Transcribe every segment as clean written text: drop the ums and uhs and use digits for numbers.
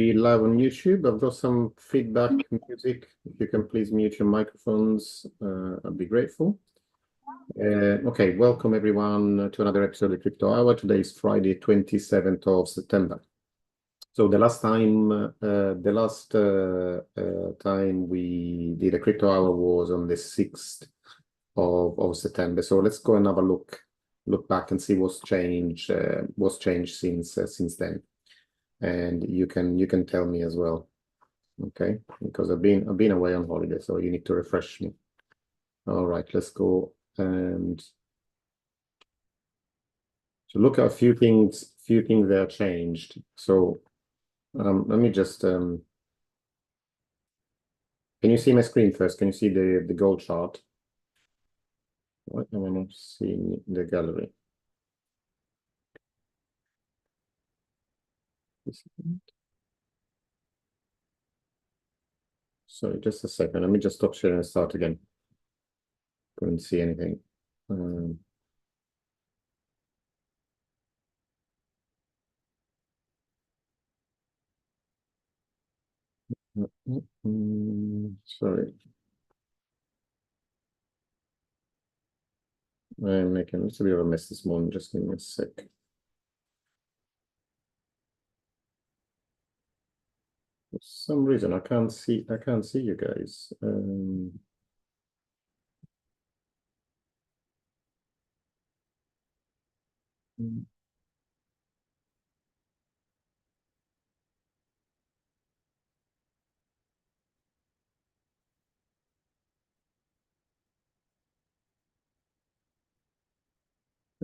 we live on YouTube? I've got some feedback music. If you can please mute your microphones, I'd be grateful. Okay, welcome everyone to another episode of Crypto Hour. Today is Friday, 27th of September. So the last time we did a Crypto Hour was on the 6th of September. So let's go and have a look back and see what's changed since then. And you can tell me as well, okay? Because I've been away on holiday, so you need to refresh me. All right, let's go and so look at a few things that are changed. So let me just can you see my screen first? Can you see the gold chart? What I want to see the gallery. Sorry, just a second. Let me just stop sharing and start again. Couldn't see anything. Sorry. I'm making a little bit of a mess this morning. Just give me a sec. For some reason, I can't see you guys.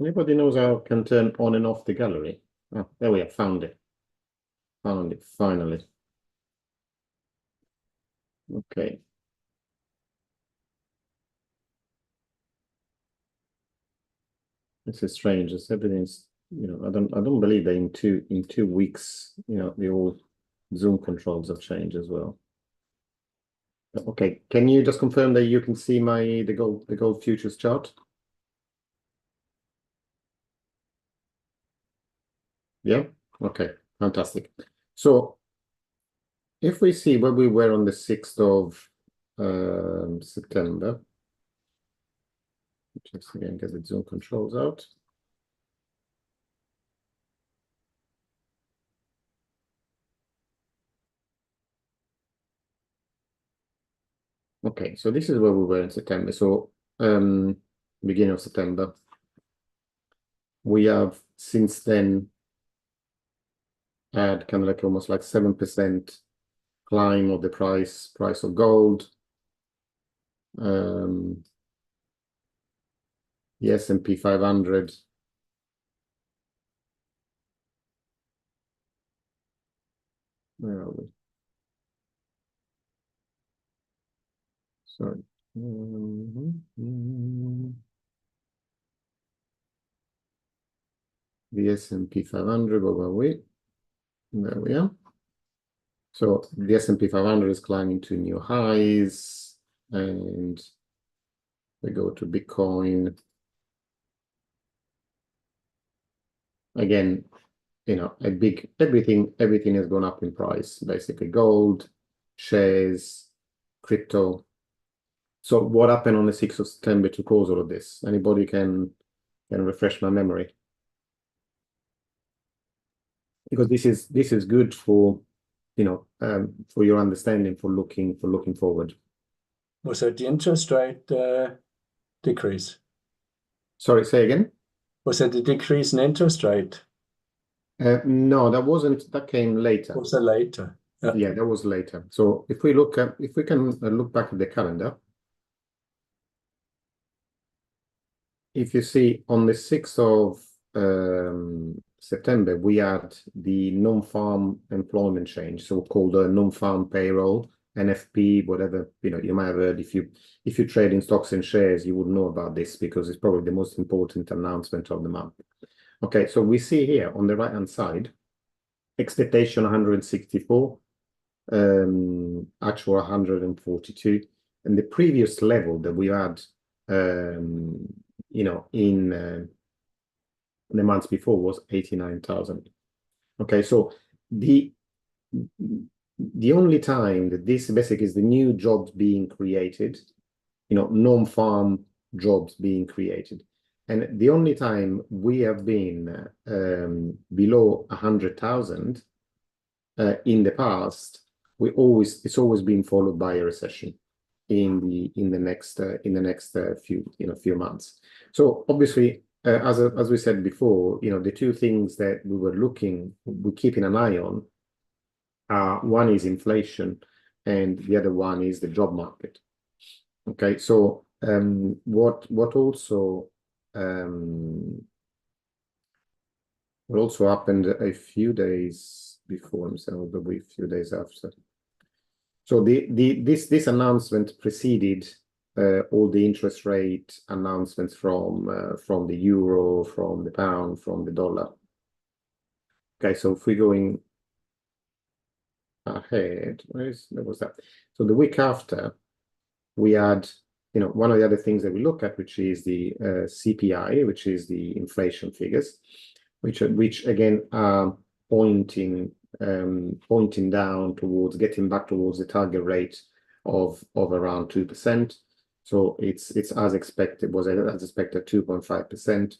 Anybody knows how I can turn on and off the gallery? Oh, there we are. Found it. Found it finally. Okay. This is strange. It's everything's, I don't believe that in two weeks, the old Zoom controls have changed as well. Okay, can you just confirm that you can see the gold futures chart? Yeah. Okay. Fantastic. So, if we see where we were on the 6th of September, just again get the Zoom controls out. Okay, so this is where we were in September. So, beginning of September, we have since then had kind of like almost like 7% climb of the price of gold. The S&P 500. Where are we? Sorry. The S&P 500, where were we? There we are. So the S&P 500 is climbing to new highs, and we go to Bitcoin. Again, everything has gone up in price, basically gold, shares, crypto. So what happened on the 6th of September to cause all of this? Anybody can refresh my memory? Because this is good for for your understanding, for looking forward. Was it the interest rate decrease? Sorry, say again. Was it the decrease in interest rate? No, that wasn't. That came later. Was it later? Yeah, that was later. So if we can look back at the calendar, if you see on the 6th of September, we had the non-farm employment change, so-called non-farm payroll, NFP, whatever, you might have heard. If you trade in stocks and shares, you would know about this because it's probably the most important announcement of the month. Okay, so we see here on the right-hand side, expectation 164, actual 142, and the previous level that we had, in the months before was 89,000. Okay, so the the only time that this basically is the new jobs being created, non-farm jobs being created. And the only time we have been below 100,000 in the past, it's always been followed by a recession in the next few months. So obviously, as we said before, the two things that we're keeping an eye on. One is inflation, and the other one is the job market. Okay, so what also happened a few days before, so a few days after. So this announcement preceded all the interest rate announcements from the euro, from the pound, from the dollar. Okay, so if we're going ahead, where was that? So the week after, we had, one of the other things that we look at, which is the CPI, which is the inflation figures, which again are pointing down towards getting back towards the target rate of around 2%. So it's as expected, was as expected 2.5%.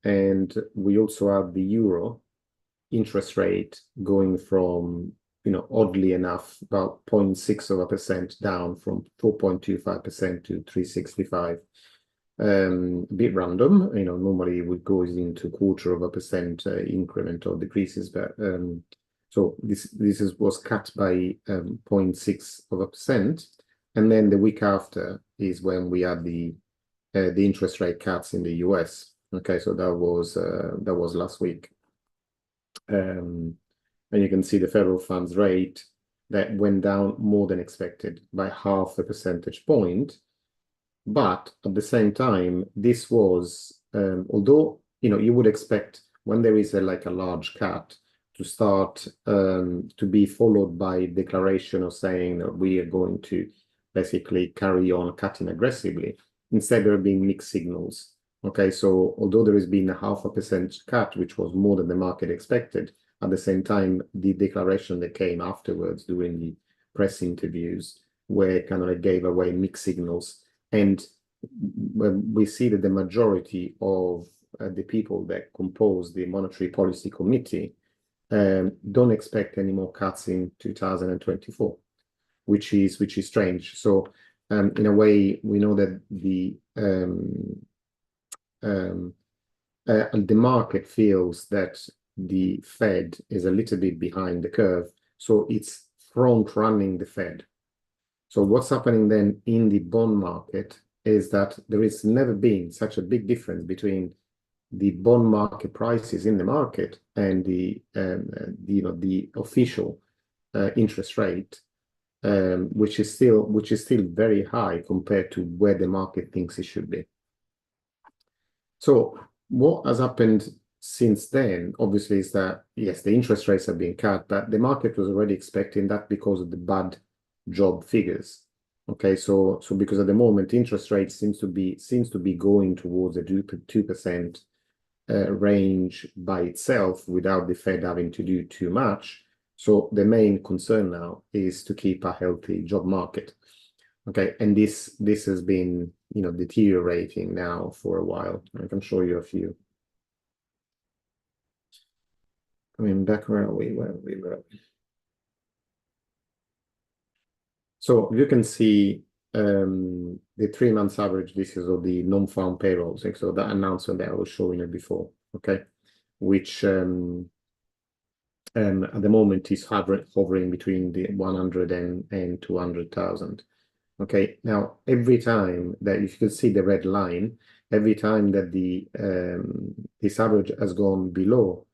And we also have the euro interest rate going from, oddly enough, about 0.6% down from 4.25% to 3.65. A bit random, normally it would go into 0.25% increment or decreases, but so this was cut by 0.6%, and then the week after is when we had the interest rate cuts in the US. Okay, so that was last week. And you can see the federal funds rate that went down more than expected by 0.5 percentage point. But at the same time, this was, although, you would expect when there is a large cut to start to be followed by declaration of saying that we are going to basically carry on cutting aggressively. Instead, there have been mixed signals. Okay, so although there has been a 0.5% cut, which was more than the market expected, at the same time, the declaration that came afterwards during the press interviews where kind of gave away mixed signals. And we see that the majority of the people that compose the Monetary Policy Committee don't expect any more cuts in 2024, which is strange. So in a way, we know that the market feels that the Fed is a little bit behind the curve, so it's front running the Fed. So what's happening then in the bond market is that there has never been such a big difference between the bond market prices in the market and the official interest rate, which is still very high compared to where the market thinks it should be. So what has happened since then, obviously, is that yes, the interest rates have been cut, but the market was already expecting that because of the bad job figures. Okay, so because at the moment interest rates seems to be going towards a 2% range by itself without the Fed having to do too much. So the main concern now is to keep a healthy job market. Okay, and this has been deteriorating now for a while. I can show you a few. Coming back, where we were. So you can see the 3 months average. This is of the non-farm payrolls. So that announcement that I was showing you before. Okay, which at the moment is hovering between the 100 and 200,000. Okay, now every time that you can see the red line, every time that this average has gone below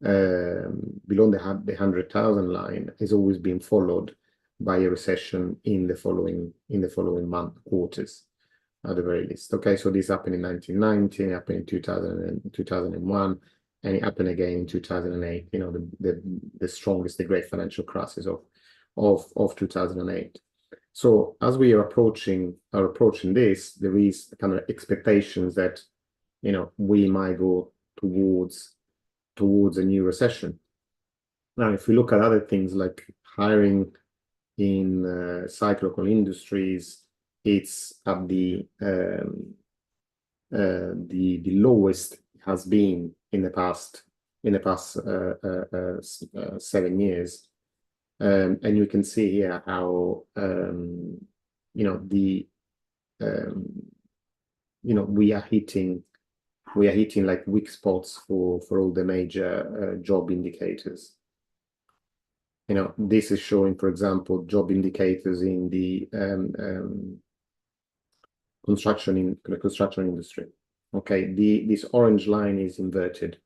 the 100,000 line, has always been followed by a recession in the following quarters at the very least. Okay, so this happened in 1990, happened in 2000 and 2001, and it happened again in 2008. The strongest, the great financial crisis of 2008. So as we are approaching this, there is kind of expectations that we might go towards towards a new recession. Now, if we look at other things like hiring in cyclical industries, it's at the lowest it has been in the past 7 years, and you can see here how we are hitting like weak spots for all the major job indicators. This is showing, for example, job indicators in the construction industry. Okay, this orange line is inverted.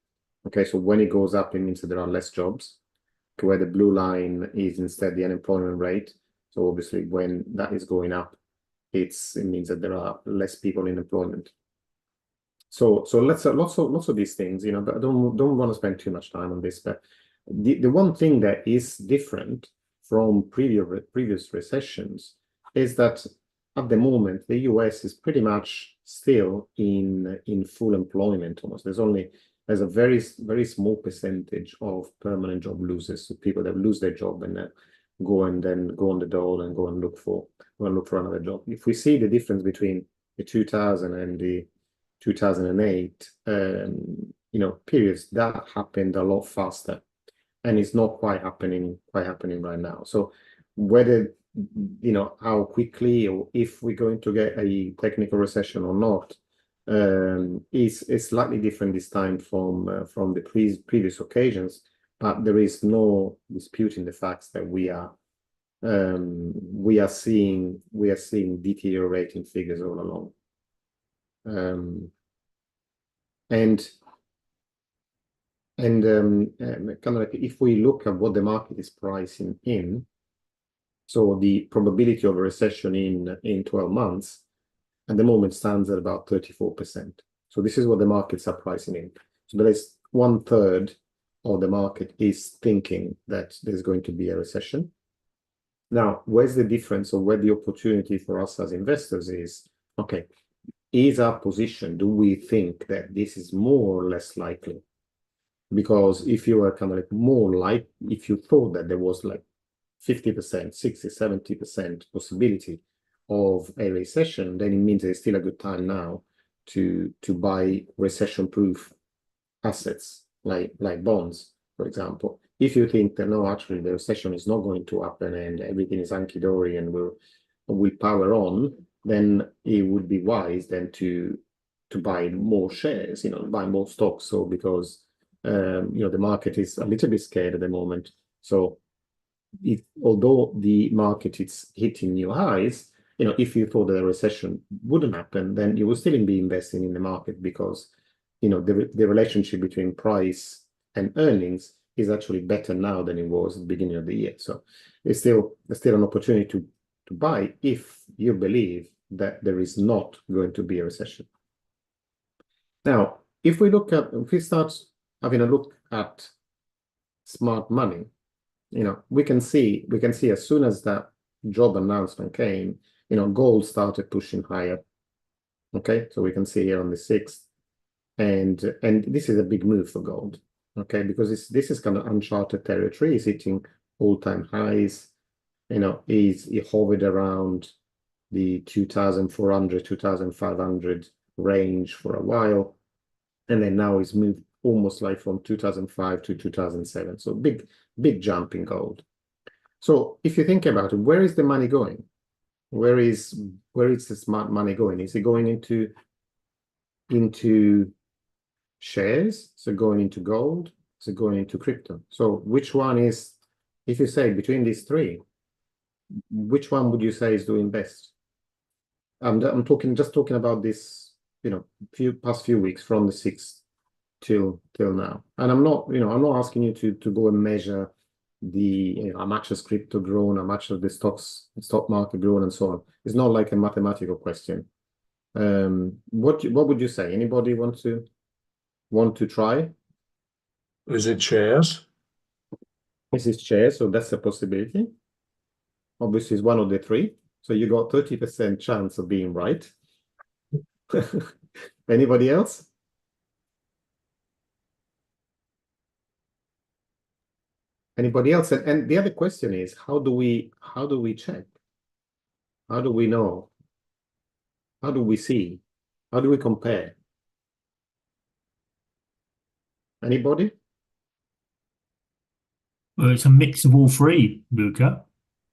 Okay, so when it goes up, it means that there are less jobs. Okay, where the blue line is instead the unemployment rate. So obviously, when that is going up, it means that there are less people in employment. So lots of these things, but I don't want to spend too much time on this. But the one thing that is different from previous recessions is that at the moment the US is pretty much still in full employment almost. There's a very small percentage of permanent job losers, so people that lose their job and go on the dole and go and look for another job. If we see the difference between the 2000 and the 2008 periods, that happened a lot faster, and it's not quite happening right now. So whether how quickly or if we're going to get a technical recession or not is slightly different this time from the previous occasions, but there is no disputing the facts that we are seeing deteriorating figures all along. And kind of like if we look at what the market is pricing in, so the probability of a recession in 12 months at the moment stands at about 34%. So this is what the markets are pricing in. So there is 1/3 of the market is thinking that there's going to be a recession. Now, where's the difference, or where the opportunity for us as investors is? Okay, is our position, do we think that this is more or less likely? Because if you were kind of like if you thought that there was like 50%, 60, 70% possibility of a recession, then it means it's still a good time now to buy recession-proof assets like bonds, for example. If you think that no, actually the recession is not going to happen and everything is hunky-dory and will power on, then it would be wise then to buy more shares, buy more stocks. So because the market is a little bit scared at the moment. So although the market is hitting new highs, if you thought that a recession wouldn't happen, then you would still be investing in the market because the relationship between price and earnings is actually better now than it was at the beginning of the year. So there's still an opportunity to buy if you believe that there is not going to be a recession. Now, if we start having a look at smart money, we can see as soon as that job announcement came, gold started pushing higher. Okay, so we can see here on the 6th, and this is a big move for gold. Okay, because this is kind of uncharted territory. It's hitting all-time highs. It hovered around the 2,400, 2,500 range for a while, and then now it's moved almost like from 2005 to 2007. So big jump in gold. So if you think about it, where is the money going? Where is the smart money going? Is it going into shares? Is it going into gold? Is it going into crypto? So which one is, if you say between these three, which one would you say is doing best? I'm just talking about this, past few weeks from the 6th till now. And I'm not asking you to go and measure how much has crypto grown, how much of the stock market grown, and so on. It's not like a mathematical question. What would you say? Anybody want to try? Is it shares? This is shares, so that's a possibility. Obviously, it's one of the three. So you got 30% chance of being right. Anybody else? Anybody else? And the other question is, how do we check? How do we know? How do we see? How do we compare? Anybody? Well, it's a mix of all three, Luca.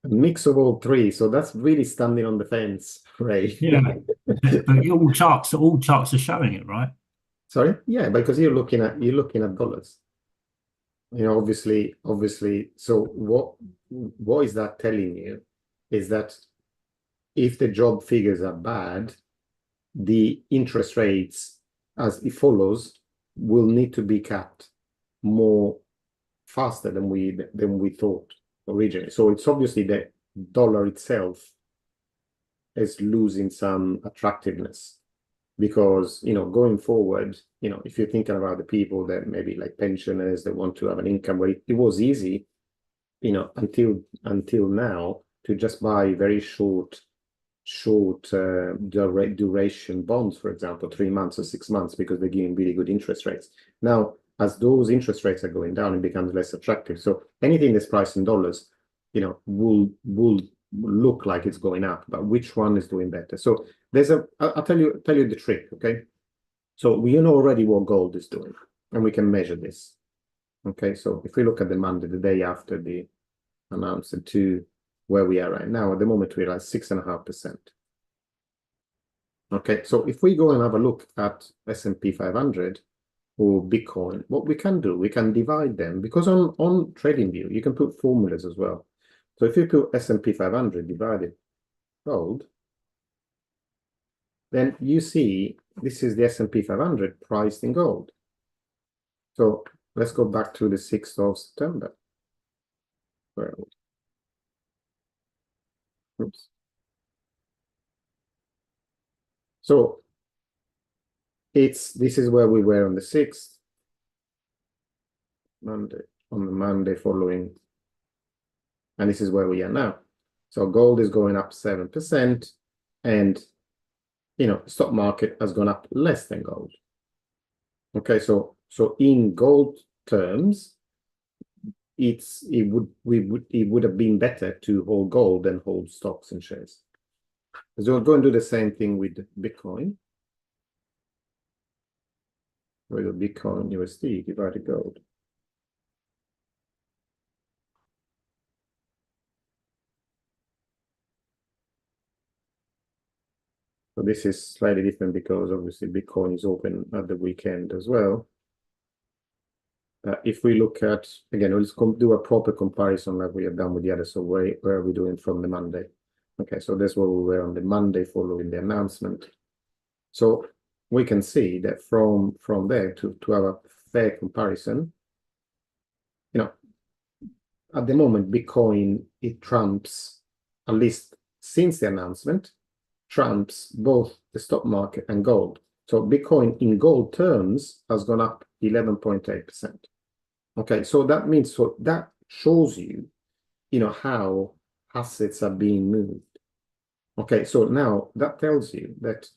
A mix of all three. So that's really standing on the fence, Ray. Yeah, but all charts are showing it, right? Sorry? Yeah, because you're looking at dollars. You know, obviously. So what is that telling you? Is that if the job figures are bad, the interest rates, as it follows, will need to be cut more faster than we thought originally. So it's obviously the dollar itself is losing some attractiveness, because, you know, going forward, you know, if you're thinking about the people that maybe like pensioners that want to have an income where it was easy, you know, until now, to just buy very short duration bonds, for example, 3 months or 6 months, because they're giving really good interest rates. Now, as those interest rates are going down, it becomes less attractive. So anything that's priced in dollars, you know, will look like it's going up, but which one is doing better? So I'll tell you the trick, okay? So we know already what gold is doing, and we can measure this. Okay, so if we look at the Monday, the day after the announcement, to where we are right now, at the moment we're at 6.5%. Okay, so if we go and have a look at S&P 500 or Bitcoin, what we can do, we can divide them, because on TradingView you can put formulas as well. So if you put S&P 500 divided gold, then you see this is the S&P 500 priced in gold. So let's go back to the 6th of September. Well, oops. So this is where we were on the 6th, Monday, on the Monday following, and this is where we are now. So gold is going up 7%, and, you know, stock market has gone up less than gold. Okay, so in gold terms, it would have been better to hold gold than hold stocks and shares. So we'll go and do the same thing with Bitcoin. With Bitcoin USD divided gold. So this is slightly different because obviously Bitcoin is open at the weekend as well. If we look at, again, let's do a proper comparison like we have done with the others. So where are we doing from the Monday? Okay, so that's where we were on the Monday following the announcement. So we can see that from there to have a fair comparison, you know, at the moment, Bitcoin, it trumps, at least since the announcement, trumps both the stock market and gold. So Bitcoin in gold terms has gone up 11.8%. Okay, so that means, so that shows you, you know, how assets are being moved. Okay, so now that tells you that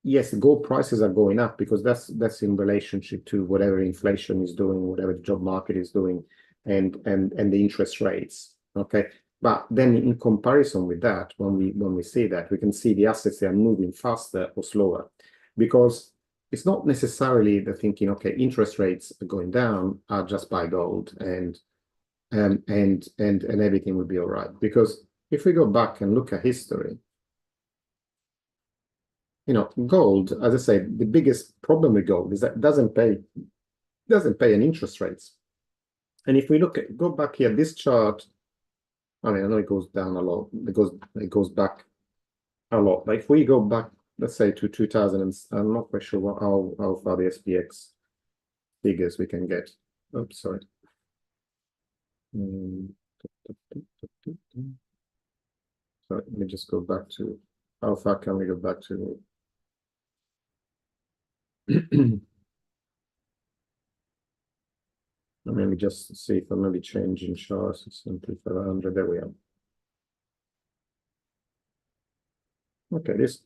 yes, gold prices are going up because that's in relationship to whatever inflation is doing, whatever the job market is doing, and the interest rates. Okay, but then in comparison with that, when we see that, we can see the assets, they are moving faster or slower, because it's not necessarily the thinking, okay, interest rates are going down, I'll just buy gold and everything will be all right. Because if we go back and look at history, you know, gold, as I say, the biggest problem with gold is that it doesn't pay any interest rates. And if we go back here, this chart, I mean, I know it goes down a lot, it goes back a lot. But if we go back, let's say to 2000, and I'm not quite sure how far the SPX figures we can get. Oops, sorry. So let me just go back to, how far can we go back to? Let me just see if I'm maybe changing charts. It's simply 500. There we are. Okay, this.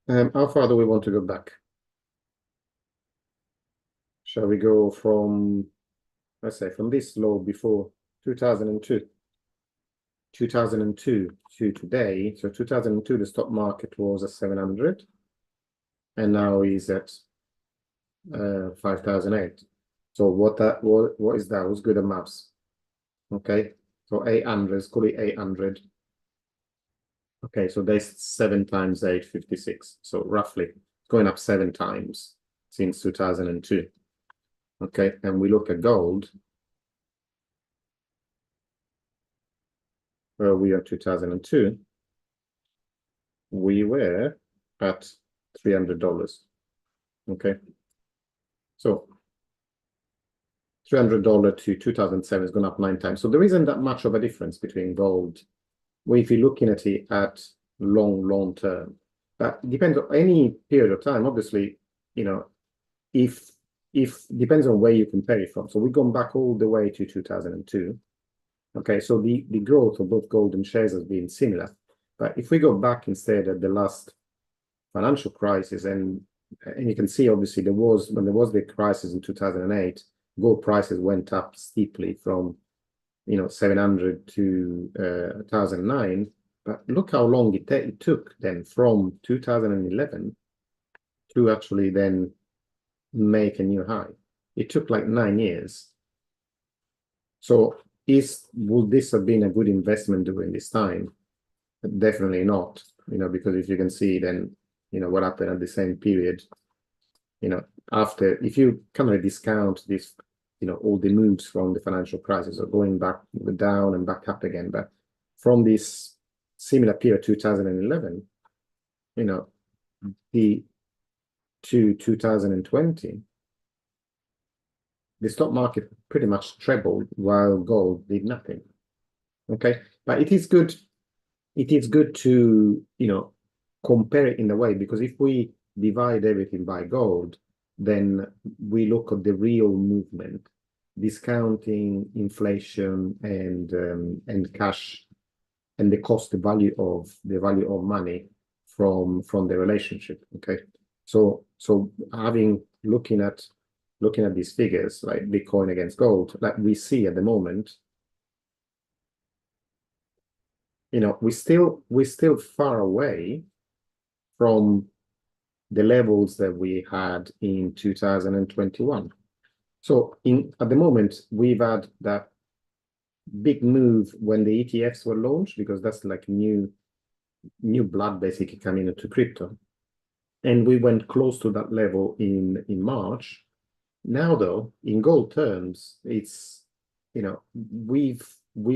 How far do we want to go back? Shall we go from, let's say, from this low before 2002? 2002 to today. So 2002, the stock market was at 700, and now is at 5,008. So what is that? Who's good at maths? Okay, so 800, let's call it 800. Okay, so that's 7 times 8, 56. So roughly going up 7 times since 2002. Okay, and we look at gold. Where we are 2002, we were at $300. Okay, so $300 to 2007 has gone up 9 times. So there isn't that much of a difference between gold. Well, if you're looking at it at long term, that depends on any period of time. Obviously, you know, if depends on where you compare it from. So we've gone back all the way to 2002. Okay, so the growth of both gold and shares has been similar. But if we go back instead at the last financial crisis, and you can see obviously when there was the crisis in 2008, gold prices went up steeply from 700 to 2009. But look how long it took then from 2011 to actually then make a new high. It took like 9 years. So would this have been a good investment during this time? Definitely not, because if you can see then, what happened at the same period, after, if you kind of discount this, all the moves from the financial crisis, or going back down and back up again, but from this similar period, 2011, to 2020, the stock market pretty much trebled while gold did nothing. Okay, but it is good to compare it in a way, because if we divide everything by gold, then we look at the real movement, discounting inflation and cash and the cost, the value of money from the relationship. Okay, so looking at these figures like Bitcoin against gold, like we see at the moment, we're still far away from the levels that we had in 2021. So at the moment, we've had that big move when the ETFs were launched, because that's like new blood basically coming into crypto. And we went close to that level in March. Now, though, in gold terms, it's, we've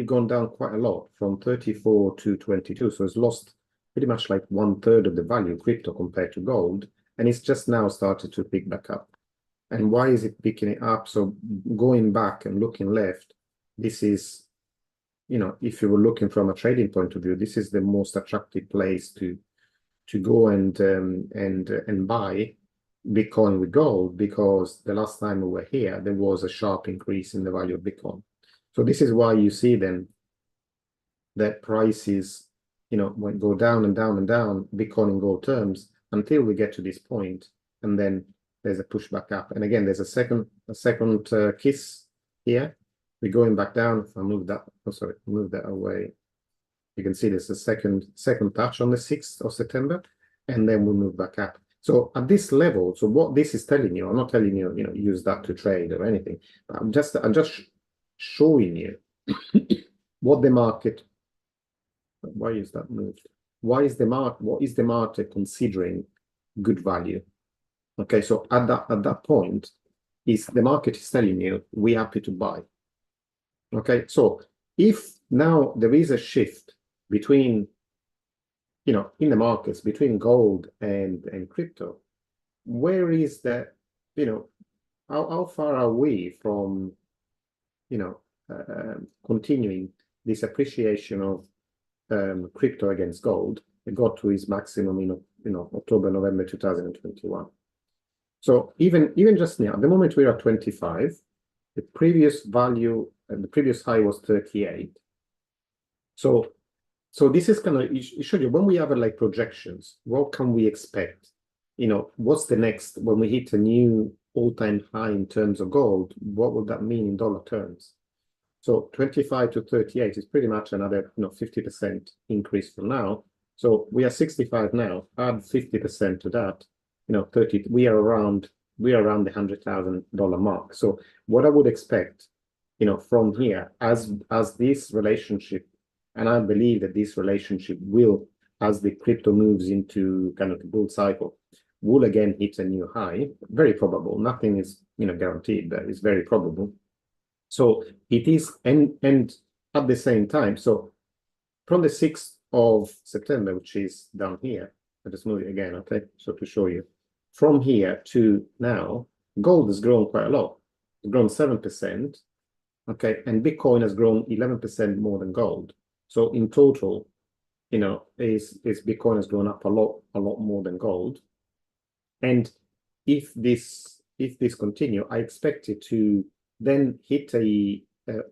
gone down quite a lot from 34 to 22. So it's lost pretty much like 1/3 of the value of crypto compared to gold. And it's just now started to pick back up. And why is it picking it up? So going back and looking left, this is, if you were looking from a trading point of view, this is the most attractive place to go and buy Bitcoin with gold, because the last time we were here, there was a sharp increase in the value of Bitcoin. So this is why you see then that prices, when go down and down and down, Bitcoin in gold terms, until we get to this point, and then there's a push back up. And again, there's a second kiss here. We're going back down. If I move that, move that away. You can see there's a second touch on the 6th of September, and then we move back up. So at this level, so what this is telling you, I'm not telling you, use that to trade or anything, but I'm just showing you what the market. Why is that moved? What is the market considering good value? Okay, so at that point, the market is telling you we're happy to buy. Okay, so if now there is a shift between, in the markets between gold and crypto, where is that, how far are we from, continuing this appreciation of crypto against gold? It got to its maximum in October, November 2021. So even just now, at the moment we're at 25. The previous value and the previous high was 38. So this is kind of show you when we have like projections, what can we expect? What's the next when we hit a new all-time high in terms of gold, what will that mean in dollar terms? So 25 to 38 is pretty much another 50% increase from now. So we are 65 now. Add 50% to that, 30. We are around the $100,000 mark. So what I would expect, from here, as this relationship, and I believe that this relationship will, as the crypto moves into kind of the bull cycle, will again hit a new high. Very probable. Nothing is guaranteed, but it's very probable. So it is, and at the same time, so from the 6th of September, which is down here, I'll just move it again, okay? So to show you, from here to now, gold has grown quite a lot. It's grown 7%, okay? And Bitcoin has grown 11% more than gold. So in total, is Bitcoin has grown up a lot more than gold. And if this continue, I expect it to then hit a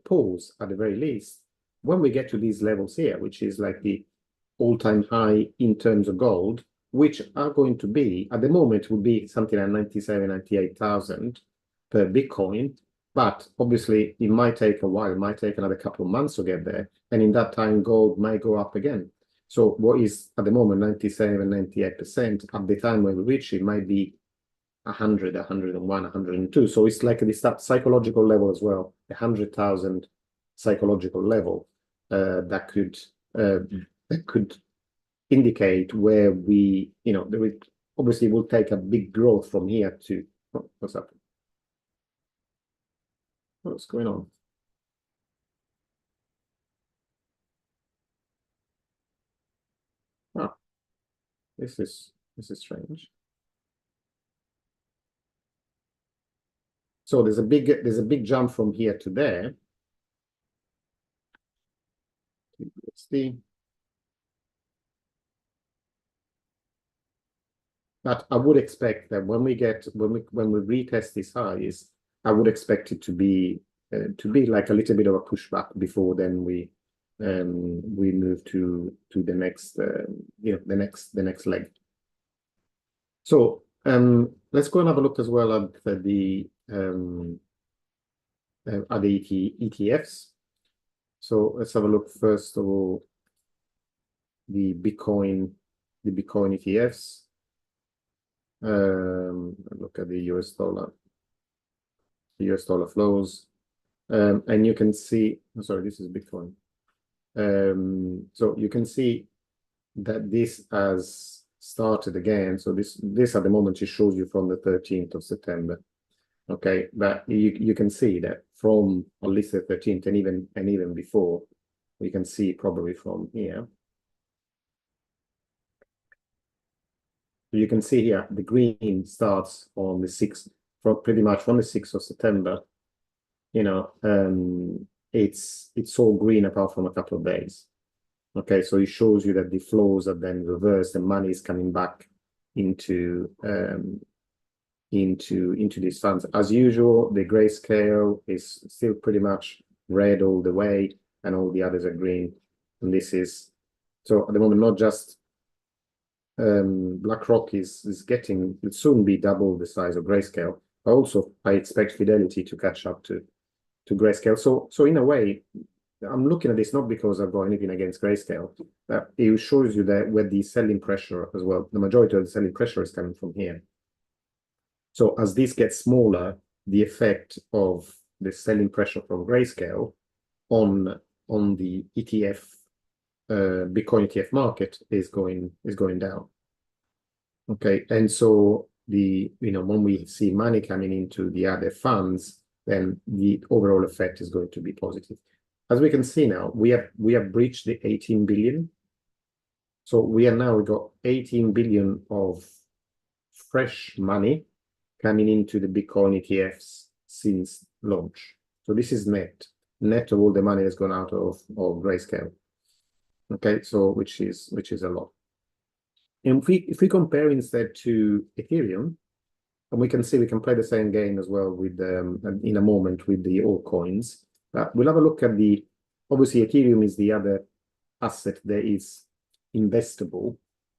pause at the very least when we get to these levels here, which is like the all-time high in terms of gold, which are going to be, at the moment, would be something like 97, 98,000 per Bitcoin. But obviously, it might take a while. It might take another couple of months to get there. And in that time, gold might go up again. So what is, at the moment, 97, 98%, at the time when we reach it, might be 100, 101, 102. So it's like this psychological level as well, 100,000 psychological level that could indicate where we, there is, obviously will take a big growth from here to, what's up? What's going on? Ah, this is strange. So there's a big jump from here to there. But I would expect that when we retest these highs, I would expect it to be like a little bit of a pushback before then we move to the next the next leg. So let's go and have a look as well at the ETFs. So let's have a look first of all the Bitcoin ETFs. Look at the US dollar flows, and you can see. Sorry, this is Bitcoin. So you can see that this has started again. So this at the moment it shows you from the 13th of September. Okay, but you can see that from at least the 13th and even before, we can see probably from here. You can see here the green starts on the 6th, pretty much from the 6th of September. It's all green apart from a couple of days. Okay, so it shows you that the flows are then reversed, and money is coming back into these funds. As usual, the Grayscale is still pretty much red all the way, and all the others are green. And this is, so at the moment, not just BlackRock is getting, will soon be double the size of Grayscale. Also, I expect Fidelity to catch up to Grayscale. So in a way, I'm looking at this not because I've got anything against Grayscale. It shows you that where the selling pressure as well, the majority of the selling pressure is coming from here. So as this gets smaller, the effect of the selling pressure from Grayscale on the ETF, Bitcoin ETF market is going down. Okay, and so when we see money coming into the other funds, then the overall effect is going to be positive. As we can see now, we have breached the 18 billion. So we've got 18 billion of fresh money coming into the Bitcoin ETFs since launch. So this is net of all the money that's gone out of Grayscale. Okay, so which is a lot. And if we compare instead to Ethereum, and we can see we can play the same game as well with in a moment with the altcoins. We'll have a look at obviously Ethereum is the other asset that is investable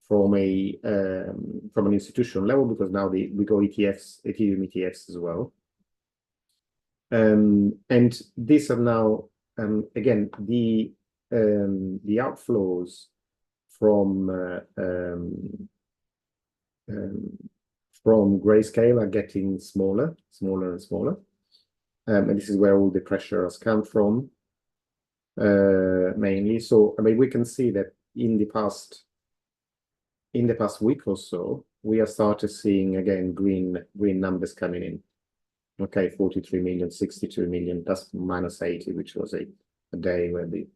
from an institutional level, because now we go ETFs, Ethereum ETFs as well. And these are now again the outflows from Grayscale are getting smaller and smaller, and this is where all the pressure has come from, mainly. So I mean, we can see that in the past week or so, we have started seeing again green numbers coming in. Okay, 43 million, 62 million, that's minus 80, which was a day where there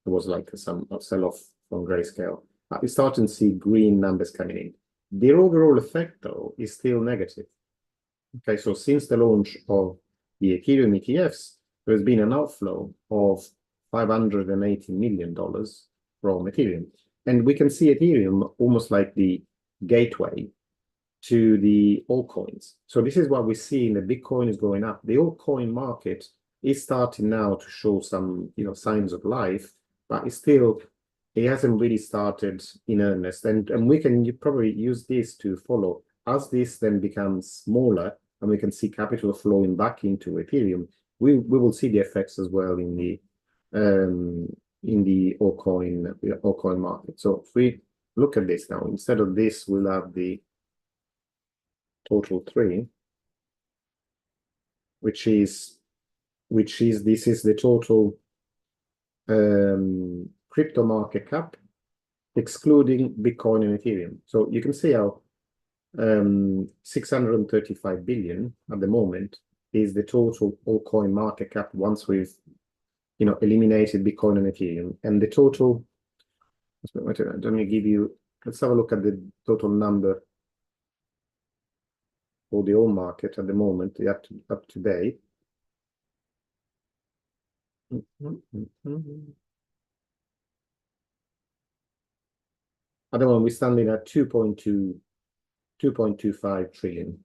was like some sell-off from Grayscale. But we're starting to see green numbers coming in. The overall effect, though, is still negative. Okay, so since the launch of the Ethereum ETFs, there's been an outflow of $580 million from Ethereum. And we can see Ethereum almost like the gateway to the altcoins. So this is what we see in the Bitcoin is going up. The altcoin market is starting now to show some, signs of life, but it hasn't really started in earnest. And we can probably use this to follow. As this then becomes smaller and we can see capital flowing back into Ethereum, we will see the effects as well in the altcoin market. So if we look at this now, instead of this, we'll have the total 3, which is this is the total crypto market cap, excluding Bitcoin and Ethereum. So you can see how 635 billion at the moment is the total altcoin market cap once we've eliminated Bitcoin and Ethereum. And the total, let's have a look at the total number for the whole market at the moment, up to date. At the moment, we're standing at 2.25 trillion.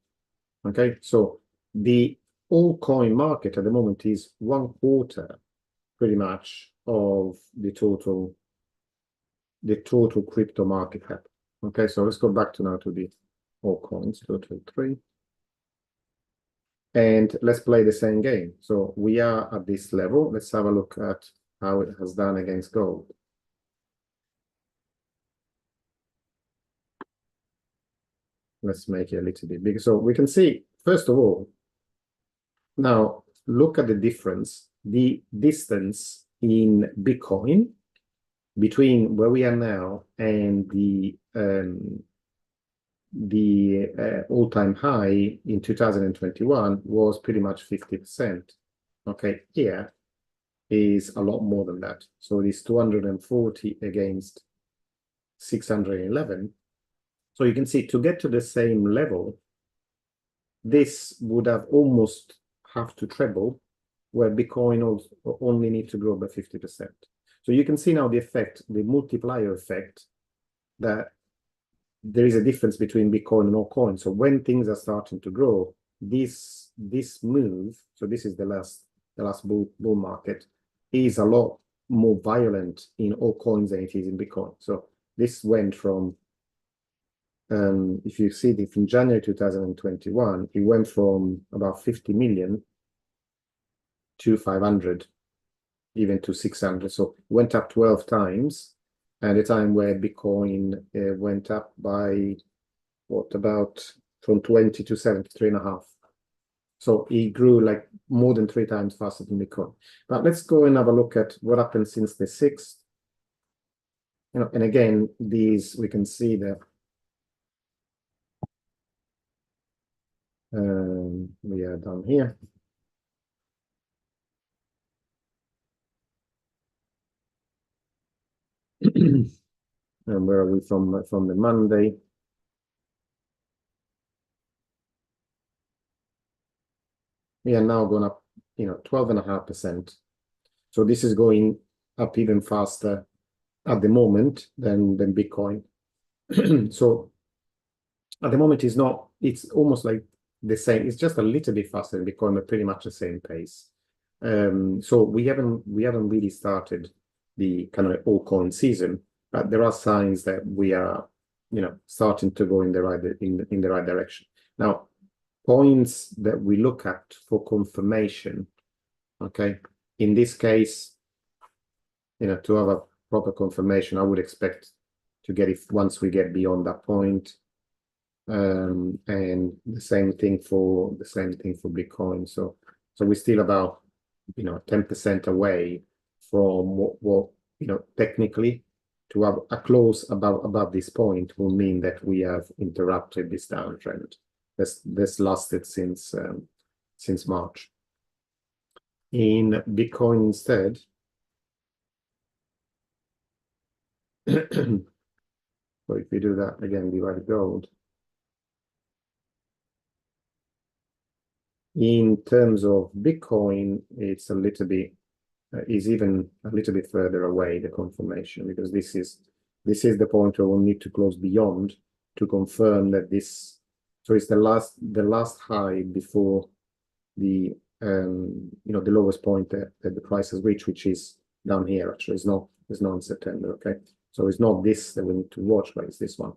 Okay, so the altcoin market at the moment is 1/4, pretty much, of the total crypto market cap. Okay, so let's go back to the altcoins, total 3. And let's play the same game. So we are at this level. Let's have a look at how it has done against gold. Let's make it a little bit bigger. So we can see, first of all, now look at the difference, the distance in Bitcoin between where we are now and the all-time high in 2021 was pretty much 50%. Okay, here is a lot more than that. So it is 240 against 611. So you can see, to get to the same level, this would have almost have to treble, where Bitcoin only need to grow by 50%. So you can see now the effect, the multiplier effect, that there is a difference between Bitcoin and altcoin. So when things are starting to grow, this move, so this is the last bull market, is a lot more violent in altcoins than it is in Bitcoin. So this went from, if you see it from January 2021, it went from about 50 million to 500, even to 600. So it went up 12 times. At a time where Bitcoin went up by about from 20 to 73.5. So it grew like more than 3 times faster than Bitcoin. But let's go and have a look at what happened since the 6th. And again, these we can see that we are down here. And where are we from the Monday? We are now going up, 12.5%. So this is going up even faster at the moment than Bitcoin. So at the moment it's almost like the same. It's just a little bit faster than Bitcoin, but pretty much the same pace. So we haven't really started the kind of altcoin season, but there are signs that we are starting to go in the right direction. Now, points that we look at for confirmation. Okay, in this case, to have a proper confirmation, I would expect to get it once we get beyond that point. And the same thing for Bitcoin. So we're still about 10% away from what technically, to have a close above this point will mean that we have interrupted this downtrend. This lasted since March. In Bitcoin instead, so if we do that again, divide gold. In terms of Bitcoin, it's a little bit, is even a little bit further away, the confirmation, because this is the point where we'll need to close beyond to confirm that this. So it's the last high before the the lowest point that the price has reached, which is down here. Actually, it's not in September. Okay, so it's not this that we need to watch, but it's this one.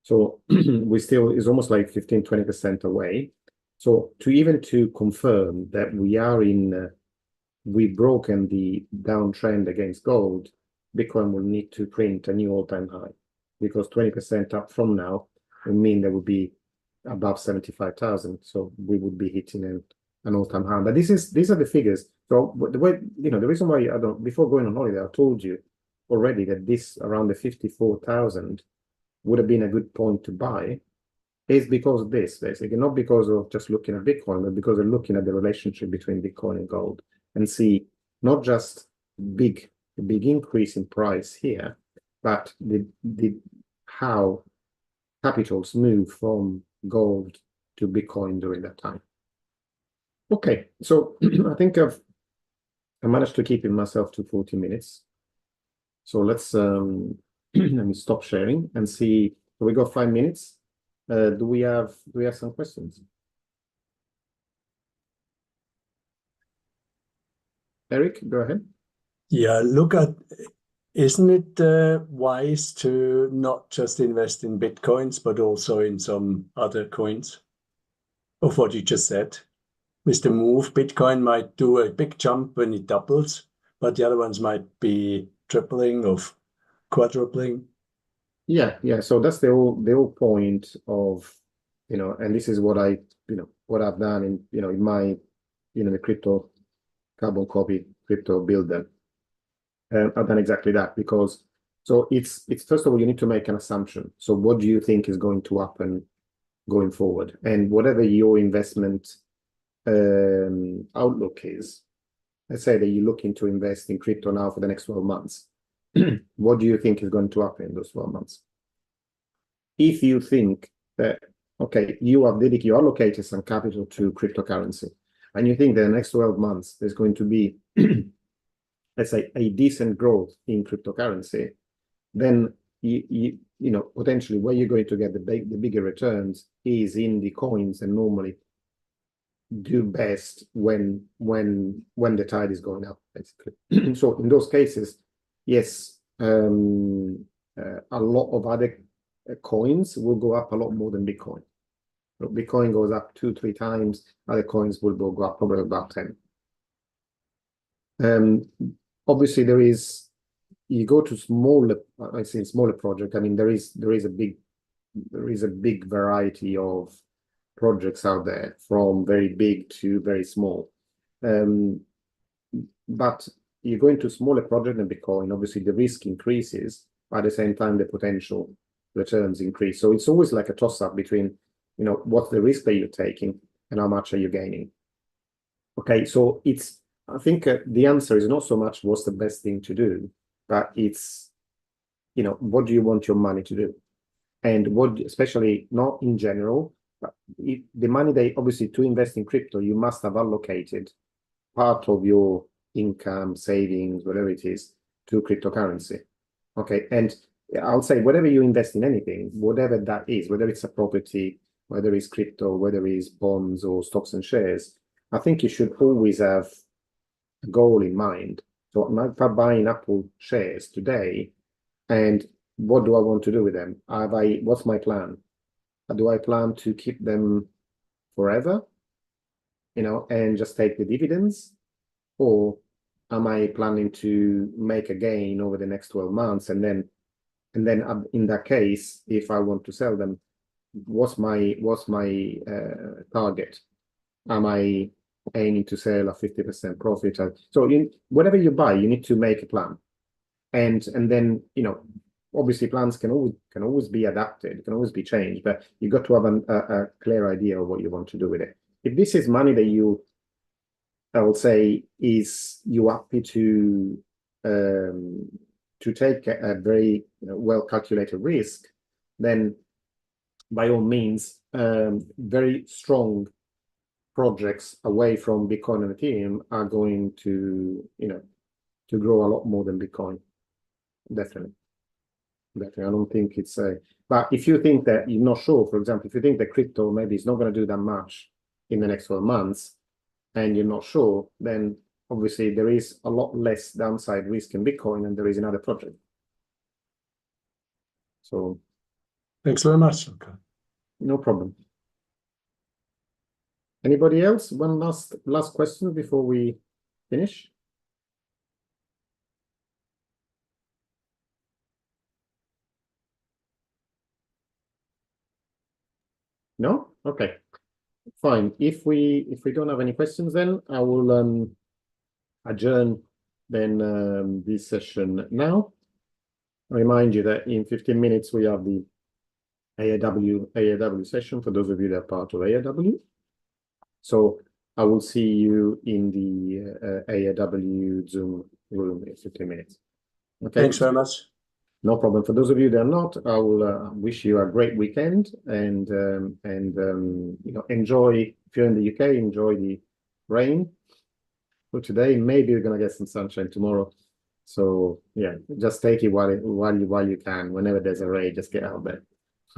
So we still is almost like 15-20% away. So to confirm that we've broken the downtrend against gold, Bitcoin will need to print a new all-time high, because 20% up from now would mean there would be above 75,000. So we would be hitting an all-time high. But these are the figures. So the way the reason why before going on holiday, I told you already that this around the 54,000 would have been a good point to buy, is because of this, basically, not because of just looking at Bitcoin, but because of looking at the relationship between Bitcoin and gold, and see not just the big increase in price here, but how capitals move from gold to Bitcoin during that time. Okay, so I think I managed to keep myself to 40 minutes. So let's let me stop sharing and see. So we got 5 minutes. Do we have some questions? Eric, go ahead. Yeah, isn't it wise to not just invest in Bitcoins, but also in some other coins? Of what you just said. With the move, Bitcoin might do a big jump when it doubles, but the other ones might be tripling or quadrupling. Yeah. So that's the whole point of, and this is what what I've done in my, the crypto carbon copy crypto builder. I've done exactly that, because it's first of all, you need to make an assumption. So what do you think is going to happen going forward? And whatever your investment outlook is, let's say that you're looking to invest in crypto now for the next 12 months. What do you think is going to happen in those 12 months? If you think that, okay, you allocated some capital to cryptocurrency, and you think that in the next 12 months there's going to be, let's say, a decent growth in cryptocurrency, then you potentially where you're going to get the bigger returns is in the coins, and normally do best when the tide is going up, basically. So in those cases, yes, a lot of other coins will go up a lot more than Bitcoin. So Bitcoin goes up 2-3 times. Other coins will go up probably about 10. Obviously, you go to smaller project. I mean, there is a big variety of projects out there, from very big to very small. But you go into smaller project than Bitcoin, obviously the risk increases, but at the same time the potential returns increase. So it's always like a toss-up between, what's the risk that you're taking and how much are you gaining. Okay, so I think the answer is not so much what's the best thing to do, but it's, what do you want your money to do? And what, especially not in general, but the money obviously to invest in crypto, you must have allocated part of your income, savings, whatever it is, to cryptocurrency. Okay, and I'll say whatever you invest in anything, whatever that is, whether it's a property, whether it's crypto, whether it's bonds or stocks and shares, I think you should always have a goal in mind. So if I'm buying Apple shares today, and what do I want to do with them? What's my plan? Do I plan to keep them forever, and just take the dividends? Or am I planning to make a gain over the next 12 months? And then in that case, if I want to sell them, what's my target? Am I aiming to sell a 50% profit? So whatever you buy, you need to make a plan. And then, obviously plans can always be adapted, can always be changed, but you've got to have a clear idea of what you want to do with it. If this is money that I would say, is you happy to take a very well calculated risk, then by all means, very strong projects away from Bitcoin and Ethereum are going to grow a lot more than Bitcoin. Definitely. I don't think it's but if you think that you're not sure, for example, if you think that crypto maybe is not going to do that much in the next 12 months and you're not sure, then obviously there is a lot less downside risk in Bitcoin than there is in other projects. So Thanks very much. Okay. No problem. Anybody else? One last question before we finish. No? Okay. Fine. If we don't have any questions, then I will adjourn then this session now. I remind you that in 15 minutes we have the AAW session for those of you that are part of AAW. So I will see you in the AAW Zoom room in 15 minutes. Okay. Thanks very much. No problem. For those of you that are not, I will wish you a great weekend and enjoy. If you're in the UK, enjoy the rain for today. Maybe we're gonna get some sunshine tomorrow. So yeah, just take it while you can. Whenever there's a rain, just get out there.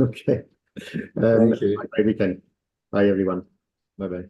Okay. Thank you. Have a great weekend. Bye everyone. Bye bye.